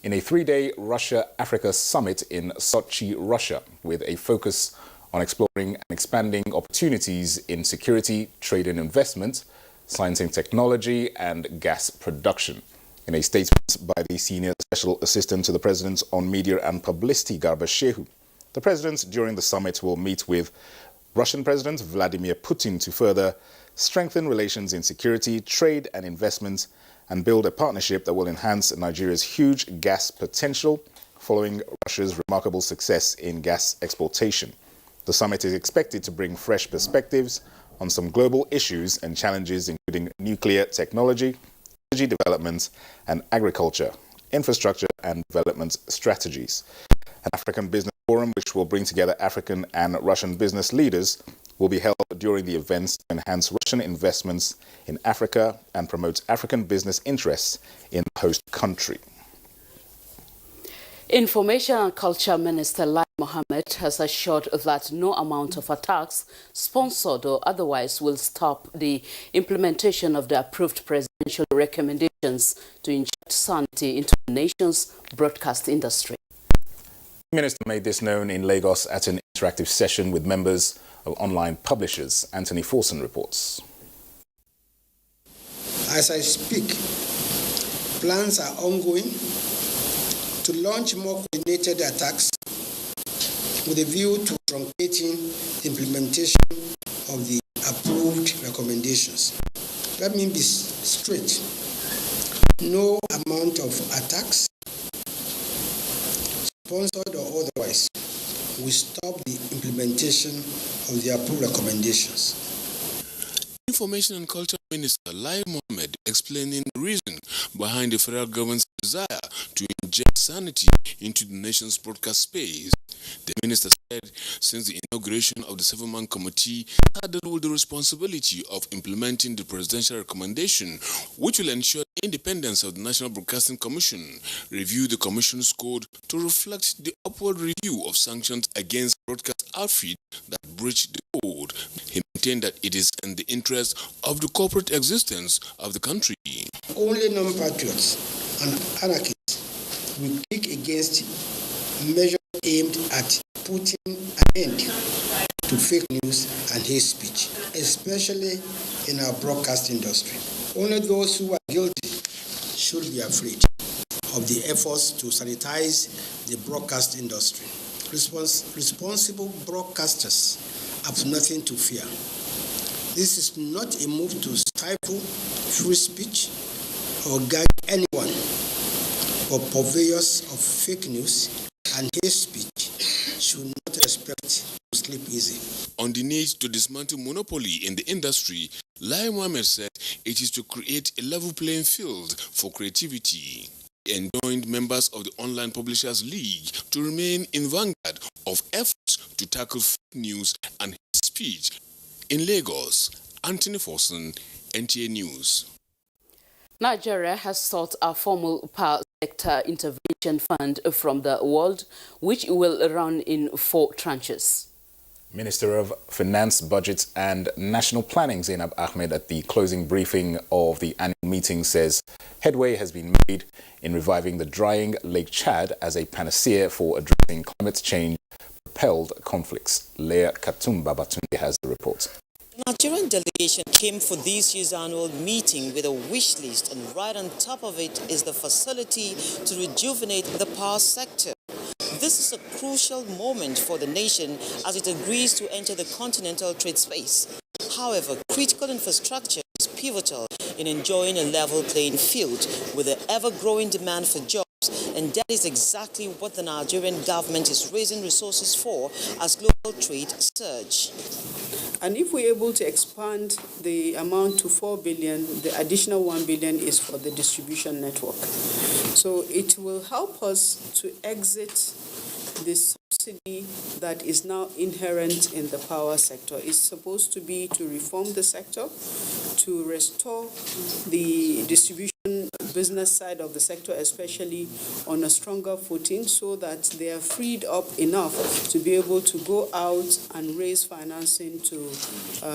in a 3-day Russia-Africa summit in Sochi, Russia, with a focus on exploring and expanding opportunities in security, trade and investment, science and technology, and gas production. In a statement by the Senior Special Assistant to the President on Media and Publicity, Garba Shehu, the President during the summit will meet with Russian President Vladimir Putin to further strengthen relations in security, trade and investment, and build a partnership that will enhance Nigeria's huge gas potential following Russia's remarkable success in gas exportation. The summit is expected to bring fresh perspectives on some global issues and challenges, including nuclear technology, energy development and agriculture, infrastructure and development strategies. An African Business Forum, which will bring together African and Russian business leaders, will be held during the events to enhance Russian investments in Africa and promote African business interests in the host country. Information and Culture Minister Lai Mohammed has assured that no amount of attacks, sponsored or otherwise, will stop the implementation of the approved presidential recommendations to inject sanity into the nation's broadcast industry. The minister made this known in Lagos at an interactive session with members of online publishers. Anthony Forson reports. As I speak, plans are ongoing to launch more coordinated attacks with a view to truncating the implementation of the approved recommendations. Let me be straight. No amount of attacks, sponsored or otherwise, will stop the implementation of the approved recommendations. Information and Culture Minister Lai Mohammed explaining the reason behind the federal government's desire to inject sanity into the nation's broadcast space. The minister said since the inauguration of the 7-man committee saddled with the responsibility of implementing the presidential recommendation, which will ensure the independence of the National Broadcasting Commission, review the commission's code to reflect the upward review of sanctions against broadcast outfits that breach the code. He maintained that it is in the interest of the corporate existence of the country. Only non-patriots and anarchists will kick against measures aimed at putting an end to fake news and hate speech, especially in our broadcast industry. Only those who are guilty should be afraid of the efforts to sanitize the broadcast industry. Responsible broadcasters have nothing to fear. This is not a move to stifle free speech or gag anyone, but purveyors of fake news and hate speech should not expect to sleep easy. On the need to dismantle monopoly in the industry, Lai Mohammed said it is to create a level playing field for creativity. He enjoined members of the Online Publishers League to remain in vanguard of efforts to tackle fake news and hate speech. In Lagos, Anthony Forson, NTA News. Nigeria has sought a formal power sector intervention fund from the world, which will run in 4 tranches. Minister of Finance, Budget and National Planning Zainab Ahmed at the closing briefing of the annual meeting says headway has been made in reviving the drying Lake Chad as a panacea for addressing climate change-propelled conflicts. Leah Katumba Batunde has the report. The Nigerian delegation came for this year's annual meeting with a wish list, and right on top of it is the facility to rejuvenate the power sector. This is a crucial moment for the nation as it agrees to enter the continental trade space. However, critical infrastructure is pivotal in enjoying a level playing field with the ever-growing demand for jobs, and that is exactly what the Nigerian government is raising resources for as global trade surge. And if we're able to expand the amount to 4 billion, the additional 1 billion is for the distribution network. So it will help us to exit the subsidy that is now inherent in the power sector. It's supposed to be to reform the sector, to restore the distribution business side of the sector, especially, on a stronger footing so that they are freed up enough to be able to go out and raise financing to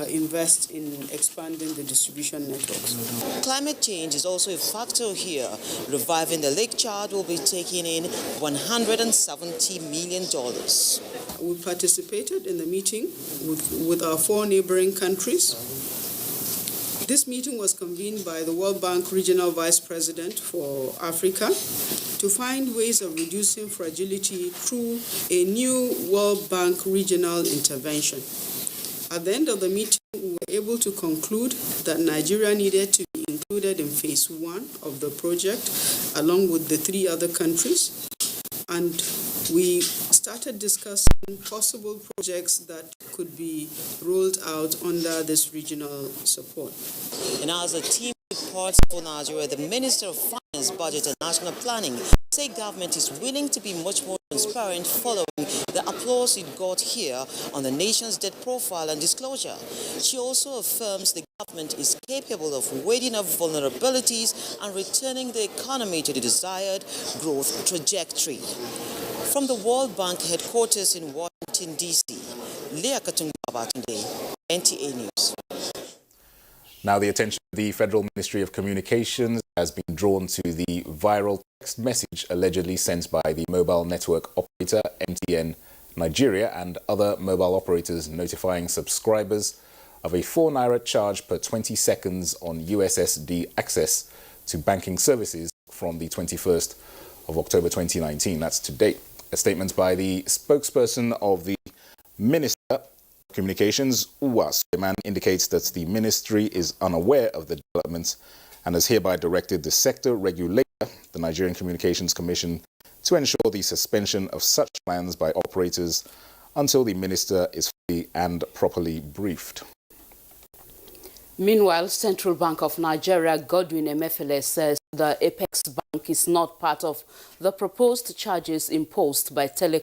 invest in expanding the distribution networks. Climate change is also a factor here. Reviving the Lake Chad will be taking in $170 million. We participated in the meeting with our 4 neighboring countries. This meeting was convened by the World Bank Regional Vice President for Africa to find ways of reducing fragility through a new World Bank regional intervention. At the end of the meeting, we were able to conclude that Nigeria needed to be included in phase 1 of the project, along with the 3 other countries. And we started discussing possible projects that could be rolled out under this regional support. And as a team reports for Nigeria, the Minister of Finance, Budget and National Planning said government is willing to be much more transparent following the applause it got here on the nation's debt profile and disclosure. She also affirms the government is capable of weeding out vulnerabilities and returning the economy to the desired growth trajectory. From the World Bank headquarters in Washington, D.C., Leah Katunga, NTA News. Now the attention of the Federal Ministry of Communications has been drawn to the viral text message allegedly sent by the mobile network operator MTN Nigeria and other mobile operators notifying subscribers of a 4 naira charge per 20 seconds on USSD access to banking services from the 21st of October 2019. That's to date. A statement by the spokesperson of the Minister of Communications, Uwa Suleiman, indicates that the ministry is unaware of the developments and has hereby directed the sector regulator, the Nigerian Communications Commission, to ensure the suspension of such plans by operators until the minister is fully and properly briefed. Meanwhile, Central Bank of Nigeria, Godwin Emefiele, says the Apex Bank is not part of the proposed charges imposed by telecom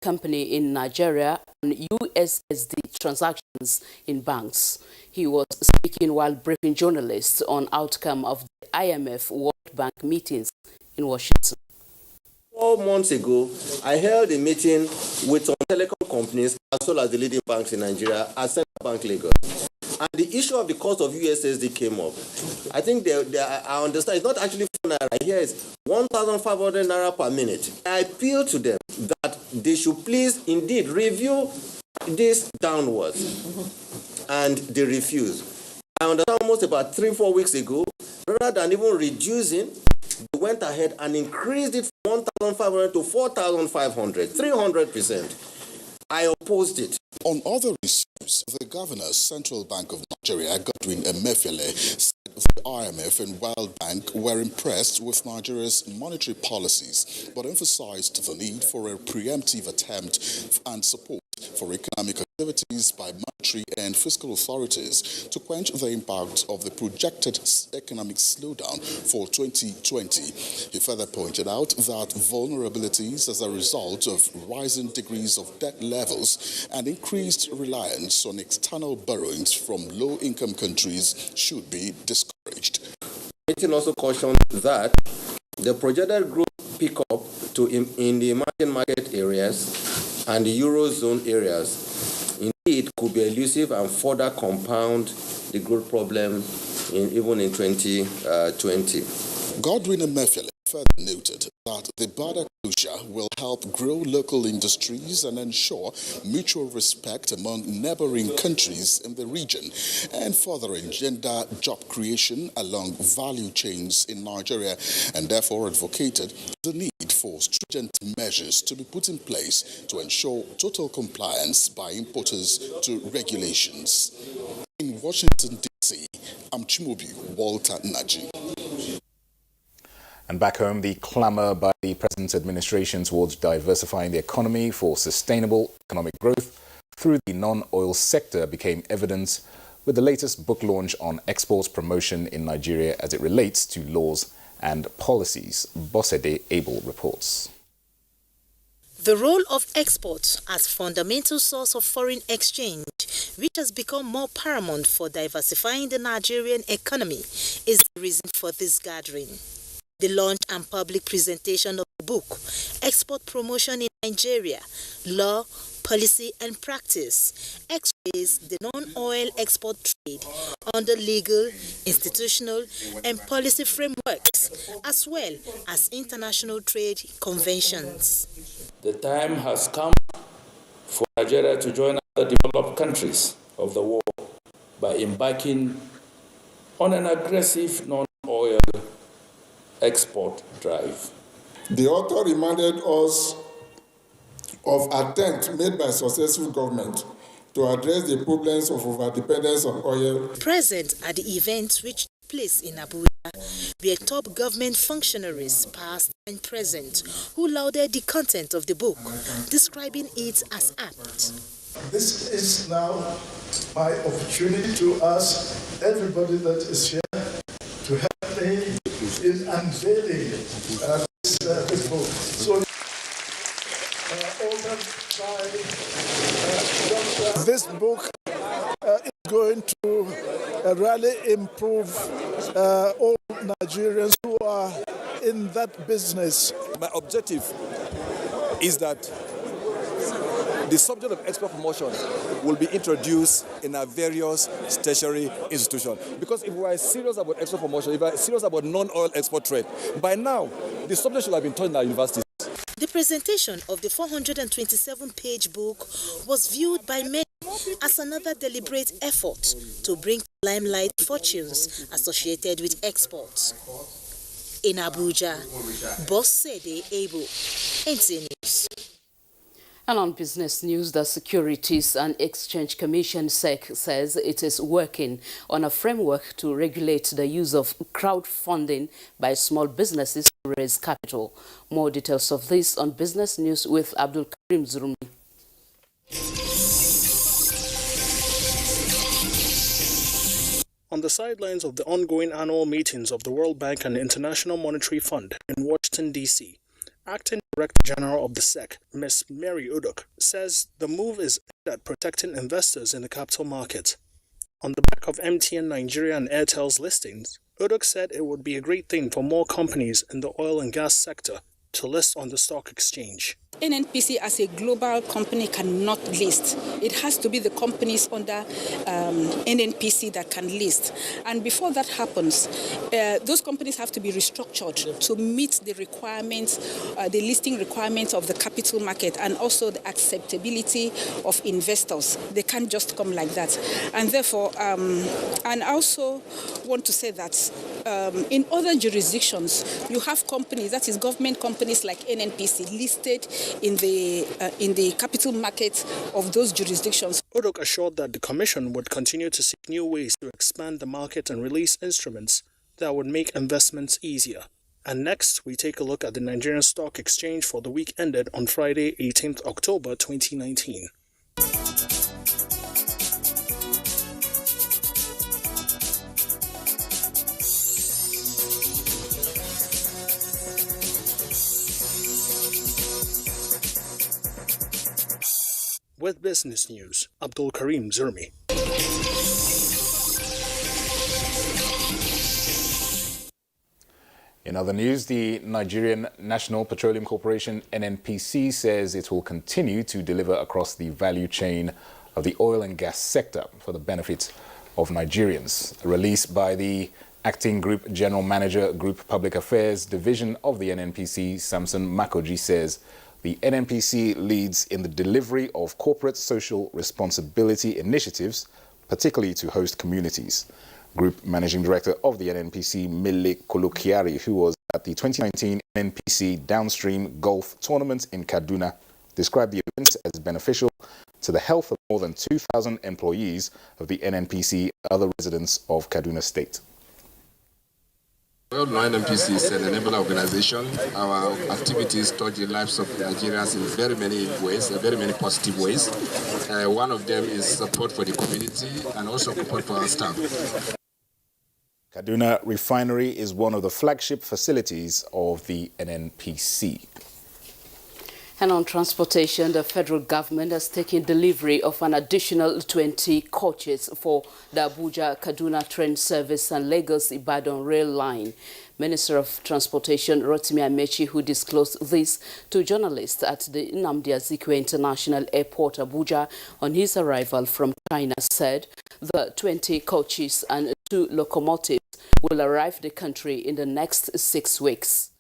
company in Nigeria on USSD transactions in banks. He was speaking while briefing journalists on outcome of the IMF World Bank meetings in Washington. 4 months ago, I held a meeting with some telecom companies as well as the leading banks in Nigeria at Central Bank Lagos. And the issue of the cost of USSD came up. I think I understand it's not actually 4 naira. Here is 1,500 naira per minute. I appeal to them that they should please indeed review this downwards. And they refuse. I understand almost about 3-4 weeks ago, rather than even reducing, they went ahead and increased it from 1,500 to 4,500, 300%. I opposed it. On other issues, the Governor, Central Bank of Nigeria, Godwin Emefiele, said the IMF and World Bank were impressed with Nigeria's monetary policies, but emphasized the need for a preemptive attempt and support for economic activities by monetary and fiscal authorities to quench the impact of the projected economic slowdown for 2020. He further pointed out that vulnerabilities as a result of rising degrees of debt levels and increased reliance on external borrowings from low-income countries should be discouraged. The meeting also cautioned that the projected growth pickup in the emerging market areas and the Eurozone areas indeed could be elusive and further compound the growth problem even in 2020. Godwin Emefiele further noted that the border closure will help grow local industries and ensure mutual respect among neighboring countries in the region and further engender job creation along value chains in Nigeria, and therefore advocated the need for stringent measures to be put in place to ensure total compliance by importers to regulations. In Washington, D.C., I'm Chimobi Walter Naji. And back home, the clamour by the President's administration towards diversifying the economy for sustainable economic growth through the non-oil sector became evident with the latest book launch on exports promotion in Nigeria as it relates to laws and policies. Bosede Abel reports. The role of exports as fundamental source of foreign exchange, which has become more paramount for diversifying the Nigerian economy, is the reason for this gathering. The launch and public presentation of the book, Export Promotion in Nigeria, Law, Policy and Practice, x-rays the non-oil export trade under legal, institutional and policy frameworks, as well as international trade conventions. The time has come for Nigeria to join other developed countries of the world by embarking on an aggressive non-oil export drive. The author reminded us of attempts made by successful government to address the problems of overdependence on oil. Present at the event which took place in Abuja were top government functionaries, past and present, who lauded the content of the book, describing it as apt. This is now my opportunity to ask everybody that is here to help me in unveiling this book. So, this book is going to really improve all Nigerians who are in that business. My objective is that the subject of export promotion will be introduced in our various tertiary institutions. Because if we are serious about export promotion, if we are serious about non-oil export trade, by now, the subject should have been taught in our universities. The presentation of the 427-page book was viewed by many as another deliberate effort to bring to limelight fortunes associated with exports. In Abuja, Bossede Ebo, NTA News. And on business news, the Securities and Exchange Commission (SEC) says it is working on a framework to regulate the use of crowdfunding by small businesses to raise capital. More details of this on business news with Abdul Karim Zurumi. On the sidelines of the ongoing annual meetings of the World Bank and International Monetary Fund in Washington, D.C., Acting Director General of the SEC, Ms. Mary Udok, says the move is aimed at protecting investors in the capital market. On the back of MTN Nigeria and Airtel's listings, Udok said it would be a great thing for more companies in the oil and gas sector to list on the stock exchange. NNPC as a global company cannot list. It has to be the companies under NNPC that can list. And before that happens, those companies have to be restructured to meet the requirements, the listing requirements of the capital market and also the acceptability of investors. They can't just come like that. And therefore, and I also want to say that in other jurisdictions, you have companies, that is government companies like NNPC, listed in the capital market of those jurisdictions. Udok assured that the Commission would continue to seek new ways to expand the market and release instruments that would make investments easier. And next, we take a look at the Nigerian Stock Exchange for the week ended on Friday, 18th October 2019. With business news, Abdul Karim Zurmi. In other news, the Nigerian National Petroleum Corporation (NNPC) says it will continue to deliver across the value chain of the oil and gas sector for the benefit of Nigerians. A release by the Acting Group General Manager, Group Public Affairs Division of the NNPC, Samson Makoji, says the NNPC leads in the delivery of corporate social responsibility initiatives, particularly to host communities. Group Managing Director of the NNPC, Mille Kolokiari, who was at the 2019 NNPC Downstream Golf Tournament in Kaduna, described the event as beneficial to the health of more than 2,000 employees of the NNPC and other residents of Kaduna State. Well, NNPC is an enabler organization. Our activities touch the lives of Nigerians in very many ways, very many positive ways. One of them is support for the community and also support for our staff. Kaduna Refinery is one of the flagship facilities of the NNPC. And on transportation, the federal government has taken delivery of an additional 20 coaches for the Abuja-Kaduna train service and Lagos-Ibadan rail line. Minister of Transportation Rotimi Amechi, who disclosed this to journalists at the Nnamdi Azikiwe International Airport, Abuja, on his arrival from China, said the 20 coaches and 2 locomotives will arrive the country in the next 6 weeks.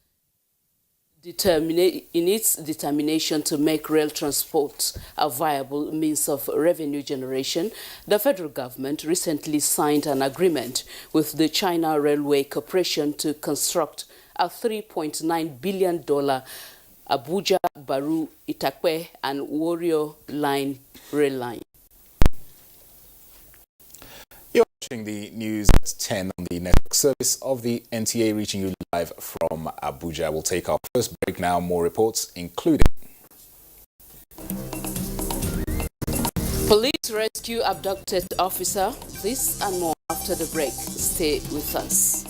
In its determination to make rail transport a viable means of revenue generation, the federal government recently signed an agreement with the China Railway Corporation to construct a $3.9 billion Abuja-Baru-Itakpe and Warrior Line rail line. You're watching the news at 10 on the network service of the NTA, reaching you live from Abuja. We'll take our first break now. More reports, including police rescue abducted officer. This and more after the break. Stay with us.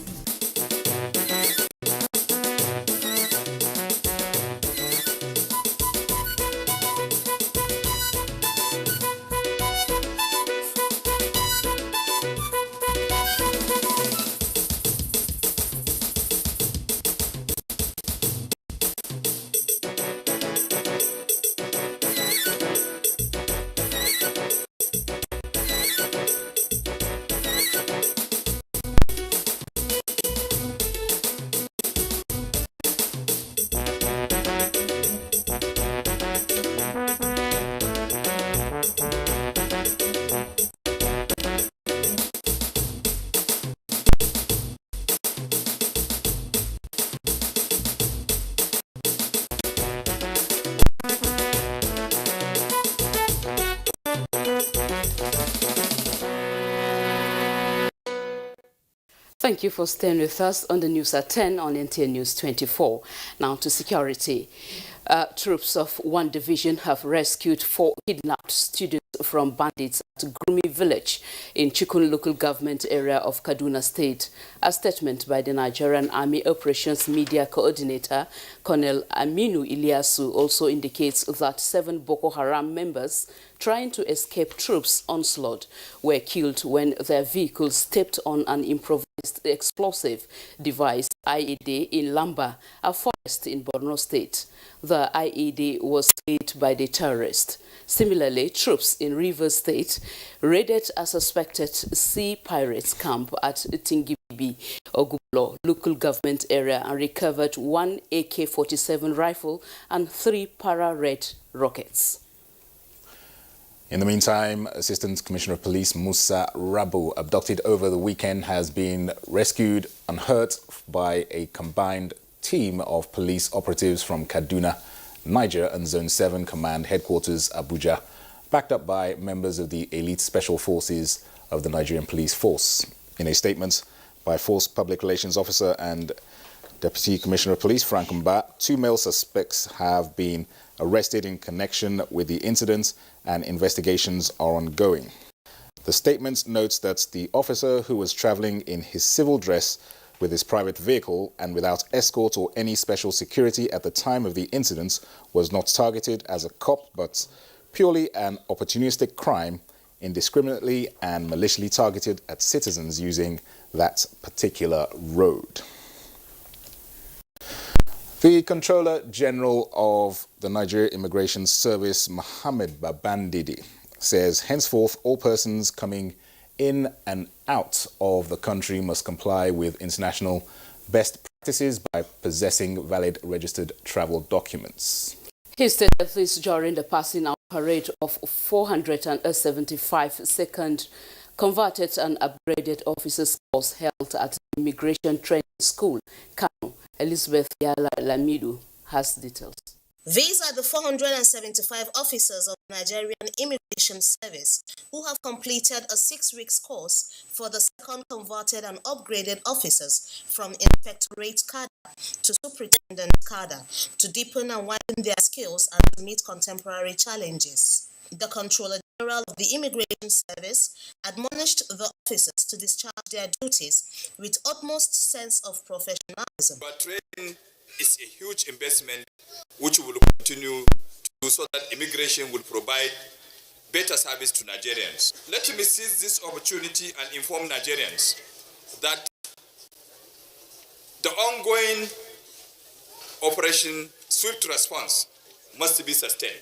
Thank you for staying with us on the news at 10 on NTA News 24. Now to security. Troops of one division have rescued 4 kidnapped students from bandits at Gurmi village in Chikun local government area of Kaduna State. A statement by the Nigerian Army Operations Media Coordinator, Colonel Aminu Ilyasu, also indicates that 7 Boko Haram members trying to escape troops' onslaught were killed when their vehicles stepped on an improvised explosive device, IED, in Lamba, a forest in Borno State. The IED was laid by the terrorists. Similarly, troops in Rivers State raided a suspected sea pirates camp at Tingibibi, Ogublo, local government area and recovered 1 AK-47 rifle and 3 para-red rockets. In the meantime, Assistant Commissioner of Police Musa Rabu, abducted over the weekend, has been rescued unhurt by a combined team of police operatives from Kaduna, Niger and Zone 7 Command Headquarters, Abuja, backed up by members of the elite special forces of the Nigerian Police Force. In a statement by Force Public Relations Officer and Deputy Commissioner of Police Frank Mba, 2 male suspects have been arrested in connection with the incident and investigations are ongoing. The statement notes that the officer, who was traveling in his civil dress with his private vehicle and without escort or any special security at the time of the incident, was not targeted as a cop but purely an opportunistic crime, indiscriminately and maliciously targeted at citizens using that particular road. The Controller General of the Nigeria Immigration Service, Mohammed Babandidi, says henceforth all persons coming in and out of the country must comply with international best practices by possessing valid registered travel documents. He stated this during the passing out parade of 475 second converted and upgraded officers course held at the Immigration Training School, Kano. Elizabeth Yala Lamidu has details. These are the 475 officers of the Nigerian Immigration Service who have completed a 6-week course for the second converted and upgraded officers from Inspectorate Cadre to Superintendent Cadre to deepen and widen their skills and to meet contemporary challenges. The Controller General of the Immigration Service admonished the officers to discharge their duties with utmost sense of professionalism. But training is a huge investment which we will continue to do so that immigration will provide better service to Nigerians. Let me seize this opportunity and inform Nigerians that The ongoing Operation Swift Response must be sustained.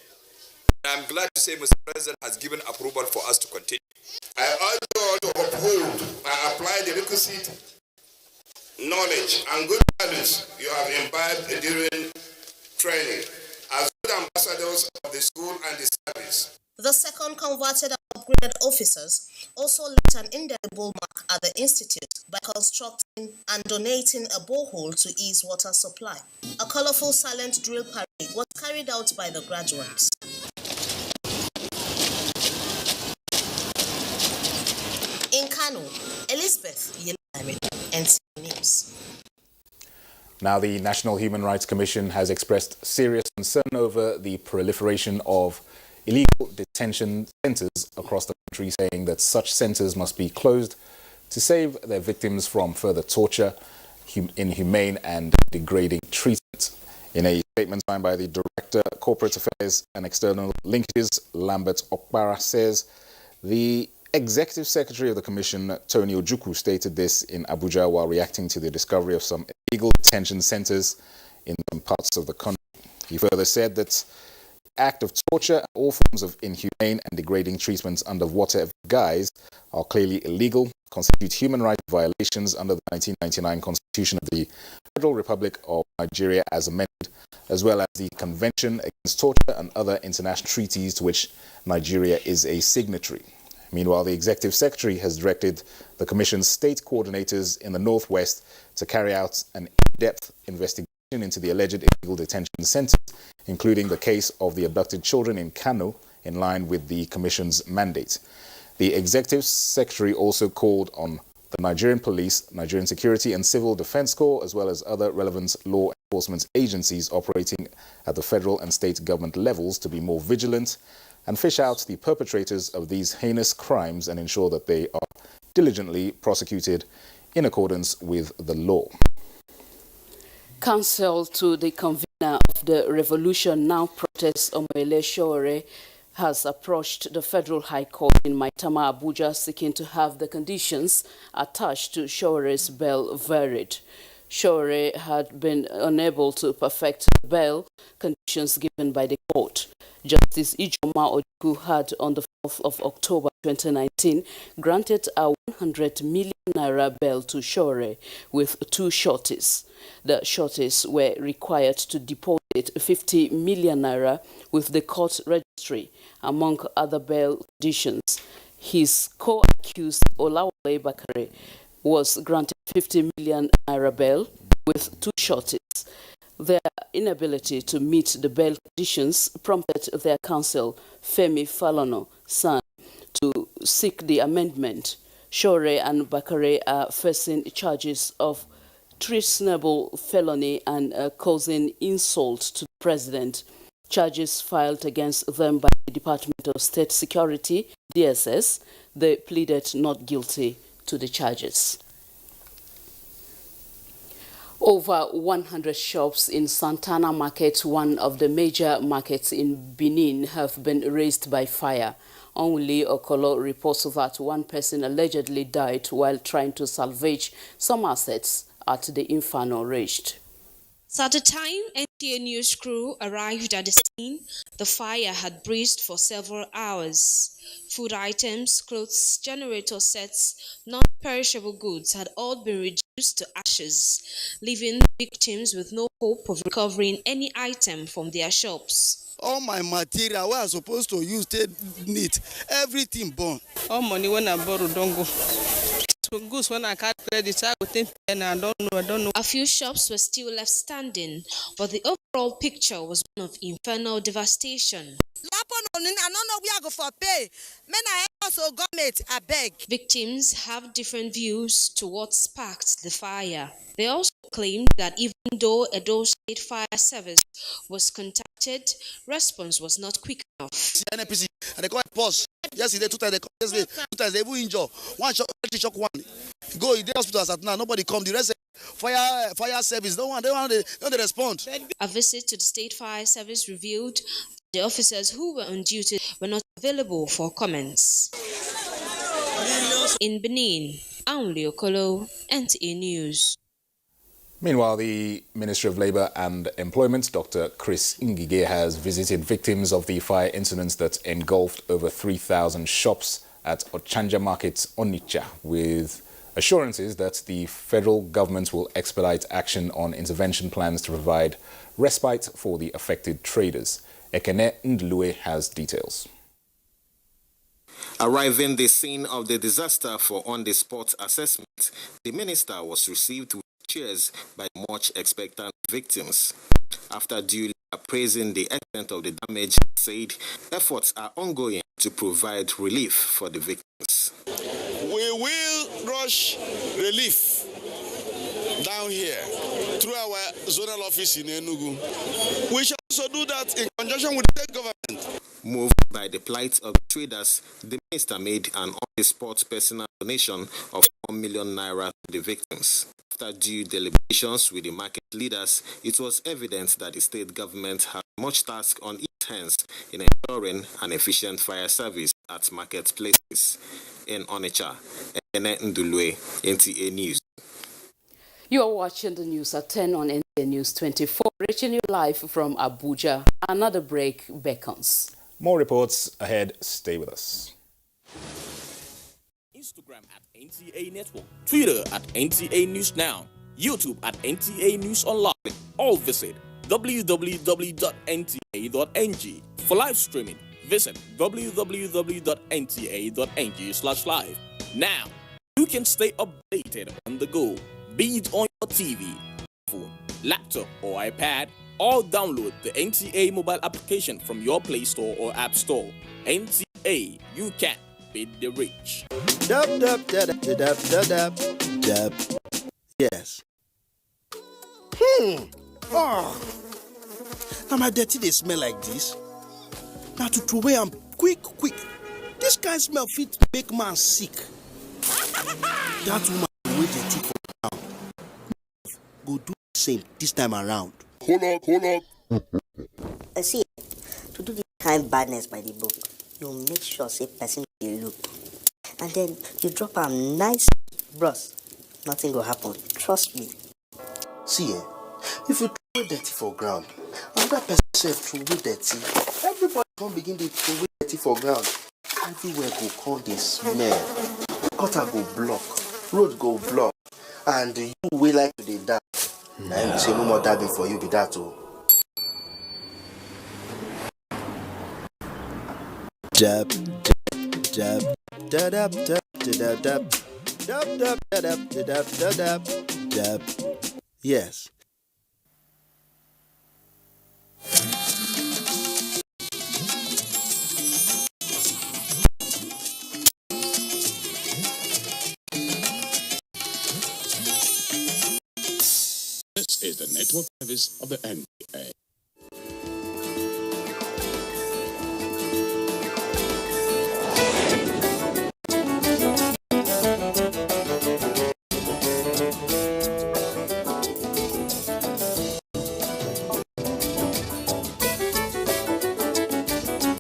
I'm glad to say Mr. President has given approval for us to continue. I urge you all to uphold and apply the requisite knowledge and good values you have imbibed during training as good ambassadors of the school and the service. The second converted and upgraded officers also left an indelible mark at the institute by constructing and donating a borehole to ease water supply. A colorful silent drill parade was carried out by the graduates. In Kano, Elizabeth Yelame, NTV News. Now, the National Human Rights Commission has expressed serious concern over the proliferation of illegal detention centers across the country, saying that such centers must be closed to save their victims from further torture, inhumane and degrading treatment. In a statement signed by the Director, Corporate Affairs and External Linkages, Lambert Okpara, says the Executive Secretary of the Commission, Tony Ojukwu, stated this in Abuja while reacting to the discovery of some illegal detention centers in some parts of the country. He further said that the act of torture and all forms of inhumane and degrading treatments under whatever guise are clearly illegal, constitute human rights violations under the 1999 Constitution of the Federal Republic of Nigeria as amended, as well as the Convention Against Torture and other international treaties to which Nigeria is a signatory. Meanwhile, the Executive Secretary has directed the Commission's state coordinators in the Northwest to carry out an in-depth investigation into the alleged illegal detention centers, including the case of the abducted children in Kano, in line with the Commission's mandate. The Executive Secretary also called on the Nigerian Police, Nigerian Security and Civil Defense Corps, as well as other relevant law enforcement agencies operating at the federal and state government levels to be more vigilant and fish out the perpetrators of these heinous crimes and ensure that they are diligently prosecuted in accordance with the law. Counsel to the convener of the Revolution Now protest, Omoyele Sowore, has approached the Federal High Court in Maitama, Abuja, seeking to have the conditions attached to Showore's bail varied. Sowore had been unable to perfect the bail conditions given by the court. Justice Ijoma Ojukwu had on the 4th of October 2019 granted a 100 million naira bail to Sowore with two sureties. The sureties were required to deposit 50 million naira with the court registry, among other bail conditions. His co-accused Olawale Bakare was granted 50 million naira bail with two sureties. Their inability to meet the bail conditions prompted their counsel, Femi Falana San, to seek the amendment. Sowore and Bakare are facing charges of treasonable felony and causing insult to the president. Charges filed against them by the Department of State Security, DSS. They pleaded not guilty to the charges. Over 100 shops in Santana Market, one of the major markets in Benin, have been razed by fire. Only Okolo reports that one person allegedly died while trying to salvage some assets at the inferno raged. At the time NTA News crew arrived at the scene, the fire had blazed for several hours. Food items, clothes, generator sets, non-perishable goods had all been reduced to ashes, leaving victims with no hope of recovering any item from their shops. All my material where I supposed to use stay neat, everything burn. All money when I borrow don't go. Goods when I can't credit, I would think and I don't know. A few shops were still left standing, but the overall picture was one of infernal devastation. I don't know where I go for pay. Men I also government, I beg. Victims have different views to what sparked the fire. They also claimed that even though Edo State Fire Service was contacted, response was not quick enough. NPC and they call it pause. Yesterday, 2 times they call yesterday, 2 times they even injure. One shock one. Go in the hospital as at now, nobody come. The rest fire service, they respond. A visit to the State Fire Service revealed the officers who were on duty were not available for comments. In Benin, Aunli Okolo, NTA News. Meanwhile, the Ministry of Labour and Employment, Dr. Chris Ngige, has visited victims of the fire incidents that engulfed over 3,000 shops at Ochanja Market, Onitsha, with assurances that the federal government will expedite action on intervention plans to provide respite for the affected traders. Ekene Ndlue has details. Arriving the scene of the disaster for on-the-spot assessment, the minister was received with cheers by much expectant victims. After duly appraising the extent of the damage, he said efforts are ongoing to provide relief for the victims. We will rush relief down here through our zonal office in Enugu. We shall also do that in conjunction with the state government. Moved by the plight of traders, the minister made an on-the-spot personal donation of 1 million naira to the victims. After due deliberations with the market leaders, it was evident that the state government had much task on its hands in ensuring an efficient fire service at marketplaces. In Onitsha, Ekene Ndlue, NTA News. You are watching the news at 10 on NTA News 24, reaching you live from Abuja. Another break beckons. More reports ahead. Stay with us. Instagram at NTA Network, Twitter at NTA News Now, YouTube at NTA News Online. All visit www.nta.ng. For live streaming, visit www.nta.ng/live. Now, you can stay updated on the go, be it on your TV, phone, laptop, or iPad, or download the NTA mobile application from your Play Store or App Store. NTA, you can beat the rich. Yes. Oh. Now my dirty they smell like this. Now to throw away, I'm quick. This kind smell fit make man sick. That woman wait dirty for now. Go do the same this time around. Hold up. See, to do this kind badness by the book, you make sure say person will look. And then you drop a nice brush. Nothing will happen. Trust me. See, if you throw dirty for ground, another person said throw dirty. Everybody can begin to throw dirty for ground. Everywhere go come the smell. Gutter go block, road go block, and you will like to dey die. Now you say no more dabbing for you be that too. Jab, jab. Yes. This is the network service of the NTA.